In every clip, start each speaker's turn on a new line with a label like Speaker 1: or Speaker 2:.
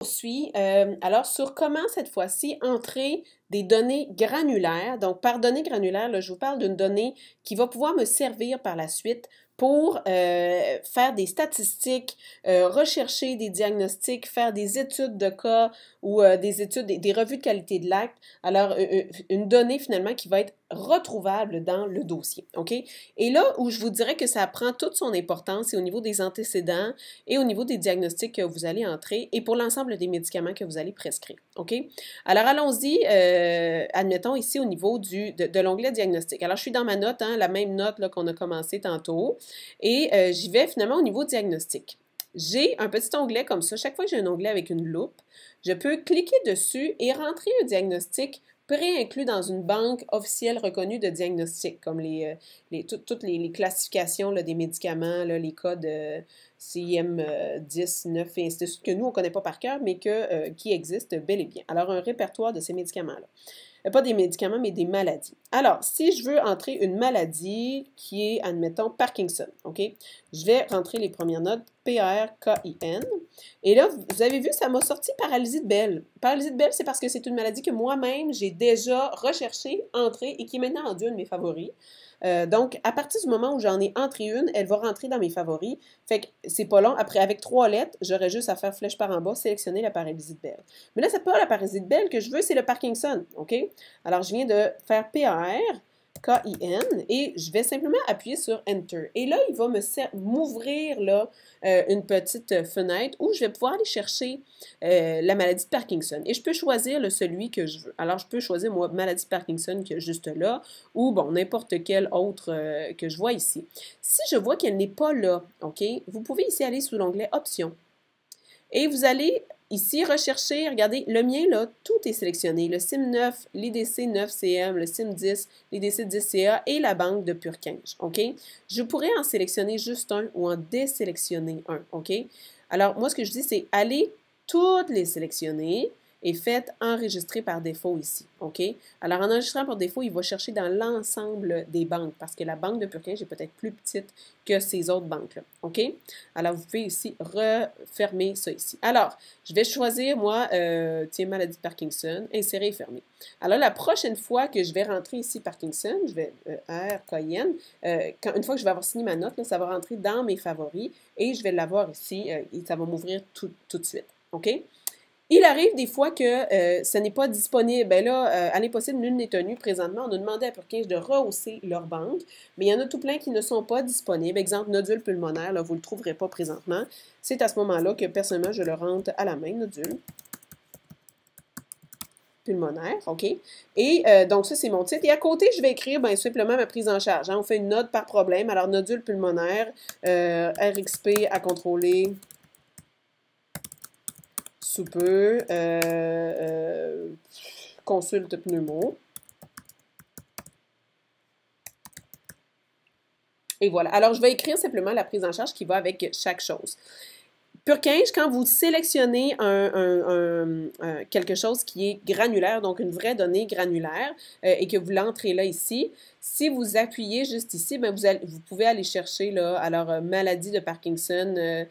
Speaker 1: poursuit alors sur comment cette fois-ci entrer des données granulaires. Donc, par données granulaires, là, je vous parle d'une donnée qui va pouvoir me servir par la suite pour faire des statistiques, rechercher des diagnostics, faire des études de cas ou des études, des revues de qualité de l'acte. Alors, une donnée finalement qui va être retrouvable dans le dossier. OK? Et là où je vous dirais que ça prend toute son importance, c'est au niveau des antécédents et au niveau des diagnostics que vous allez entrer et pour l'ensemble des médicaments que vous allez prescrire. OK? Alors, allons-y, admettons ici au niveau de l'onglet diagnostic. Alors, je suis dans ma note, hein, la même note qu'on a commencé tantôt, et j'y vais finalement au niveau diagnostic. J'ai un petit onglet comme ça. Chaque fois que j'ai un onglet avec une loupe, je peux cliquer dessus et rentrer un diagnostic pré-inclus dans une banque officielle reconnue de diagnostic, comme toutes les classifications là, des médicaments, là, les codes CIM 10, 9 et ainsi de suite, que nous, on ne connaît pas par cœur, mais qui existent bel et bien. Alors, un répertoire de ces médicaments-là. Pas des médicaments, mais des maladies. Alors, si je veux entrer une maladie qui est, admettons, Parkinson, OK? Je vais rentrer les premières notes, P-R-K-I-N. Et là, vous avez vu, ça m'a sorti paralysie de Bell. Paralysie de Bell, c'est parce que c'est une maladie que moi-même, j'ai déjà recherchée, entrée et qui est maintenant rendue un de mes favoris. Donc, à partir du moment où j'en ai entré une, elle va rentrer dans mes favoris. Fait que c'est pas long. Après, avec 3 lettres, j'aurais juste à faire flèche par en bas, sélectionner la paralysie de Bell. Mais là, c'est pas la paralysie de Bell que je veux, c'est le Parkinson. OK? Alors, je viens de faire P-A-R-K-I-N et je vais simplement appuyer sur Enter. Et là, il va m'ouvrir là, une petite fenêtre où je vais pouvoir aller chercher la maladie de Parkinson. Et je peux choisir celui que je veux. Alors, je peux choisir, moi, maladie de Parkinson qui est juste là ou, bon, n'importe quel autre que je vois ici. Si je vois qu'elle n'est pas là, OK, vous pouvez ici aller sous l'onglet Options. Et vous allez ici rechercher, regardez, le mien, là, tout est sélectionné. Le SIM 9, l'IDC 9CM, le SIM 10, l'IDC 10CA et la banque de Purkinje, OK? Je pourrais en sélectionner juste un ou en désélectionner un, OK? Alors, moi, ce que je dis, c'est aller toutes les sélectionner et faites enregistrer par défaut ici, OK? Alors, en enregistrant par défaut, il va chercher dans l'ensemble des banques parce que la banque de Purkinje est peut-être plus petite que ces autres banques-là, OK? Alors, vous pouvez ici refermer ça ici. Alors, je vais choisir, moi, tiens, maladie de Parkinson, insérer et fermer. Alors, la prochaine fois que je vais rentrer ici Parkinson, je vais R-K-I-N, une fois que je vais avoir signé ma note, là, ça va rentrer dans mes favoris et je vais l'avoir ici et ça va m'ouvrir tout de suite, OK? Il arrive des fois que ce n'est pas disponible. Ben là, à l'impossible, nul n'est tenu. Présentement, on a demandé à Purkinje de rehausser leur banque, mais il y en a tout plein qui ne sont pas disponibles. Exemple, nodule pulmonaire, là, vous ne le trouverez pas présentement. C'est à ce moment-là que, personnellement, je le rentre à la main, nodule pulmonaire, OK? Et donc, ça, c'est mon titre. Et à côté, je vais écrire, bien, simplement ma prise en charge. Hein. On fait une note par problème. Alors, nodule pulmonaire, RXP à contrôler sous peu, consulte pneumo. Et voilà. Alors, je vais écrire simplement la prise en charge qui va avec chaque chose. Purkinje, quand vous sélectionnez quelque chose qui est granulaire, donc une vraie donnée granulaire, et que vous l'entrez là ici, si vous appuyez juste ici, bien, vous pouvez aller chercher là, alors maladie de Parkinson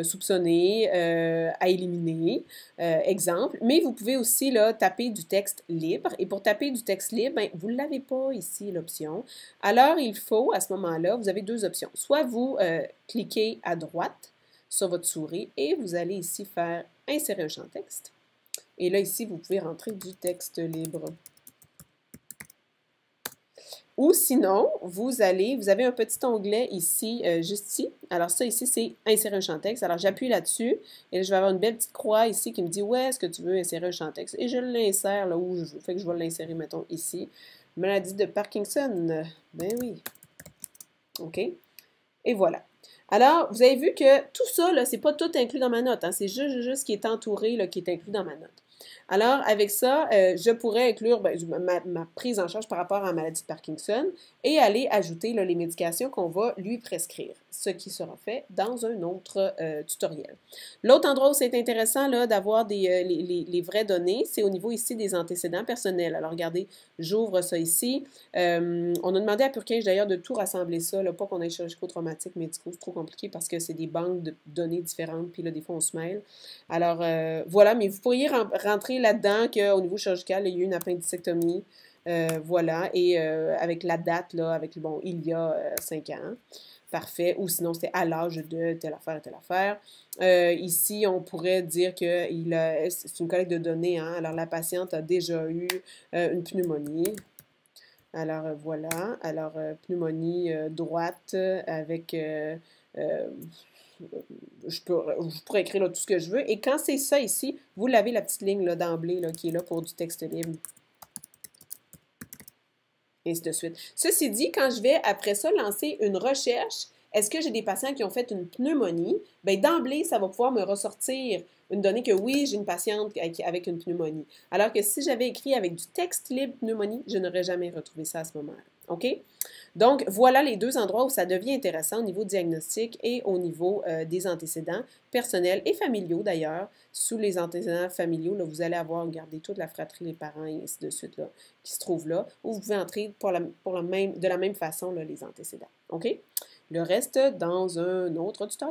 Speaker 1: soupçonnée, à éliminer, exemple. Mais vous pouvez aussi là, taper du texte libre. Et pour taper du texte libre, bien, vous ne l'avez pas ici l'option. Alors, il faut, à ce moment-là, vous avez 2 options. Soit vous cliquez à droite sur votre souris et vous allez ici faire insérer un champ texte. Et là, ici, vous pouvez rentrer du texte libre. Ou sinon, vous avez un petit onglet ici, juste ici. Alors ça, ici, c'est insérer un champ texte. Alors j'appuie là-dessus et là, je vais avoir une belle petite croix ici qui me dit où est-ce que tu veux insérer un champ texte. Et je l'insère là où je veux. Fait que je vais l'insérer, mettons, ici. Maladie de Parkinson. Ben oui. OK. Et voilà. Alors, vous avez vu que tout ça, ce n'est pas tout inclus dans ma note. Hein, c'est juste ce qui est entouré là, qui est inclus dans ma note. Alors, avec ça, je pourrais inclure ben, ma prise en charge par rapport à la maladie de Parkinson et aller ajouter là, les médications qu'on va lui prescrire, ce qui sera fait dans un autre tutoriel. L'autre endroit où c'est intéressant d'avoir les vraies données, c'est au niveau ici des antécédents personnels. Alors, regardez, j'ouvre ça ici. On a demandé à Purkinje d'ailleurs de tout rassembler ça, là, pas qu'on ait chirurgico-traumatique médicaux, c'est trop compliqué parce que c'est des banques de données différentes, puis là, des fois, on se mêle. Alors, voilà, mais vous pourriez rentrer là-dedans qu'au niveau chirurgical, il y a eu une appendicectomie, voilà, et avec la date, là, avec, bon, il y a 5 ans. Parfait. Ou sinon, c'était à l'âge de telle affaire et telle affaire. Ici, on pourrait dire que c'est une collecte de données. Hein? Alors, la patiente a déjà eu une pneumonie. Alors, voilà. Alors, pneumonie droite avec... je pourrais écrire là, tout ce que je veux. Et quand c'est ça ici, vous l'avez la petite ligne d'emblée qui est là pour du texte libre. Et ainsi de suite. Ceci dit, quand je vais après ça lancer une recherche, est-ce que j'ai des patients qui ont fait une pneumonie? Bien, d'emblée, ça va pouvoir me ressortir une donnée que oui, j'ai une patiente avec une pneumonie. Alors que si j'avais écrit avec du texte libre pneumonie, je n'aurais jamais retrouvé ça à ce moment-là. OK? Donc, voilà les deux endroits où ça devient intéressant au niveau diagnostic et au niveau des antécédents personnels et familiaux d'ailleurs. Sous les antécédents familiaux, là, vous allez avoir, regardez, toute la fratrie, les parents et ainsi de suite là, qui se trouvent là, où vous pouvez entrer de la même façon là, les antécédents. OK? Le reste dans un autre tutoriel.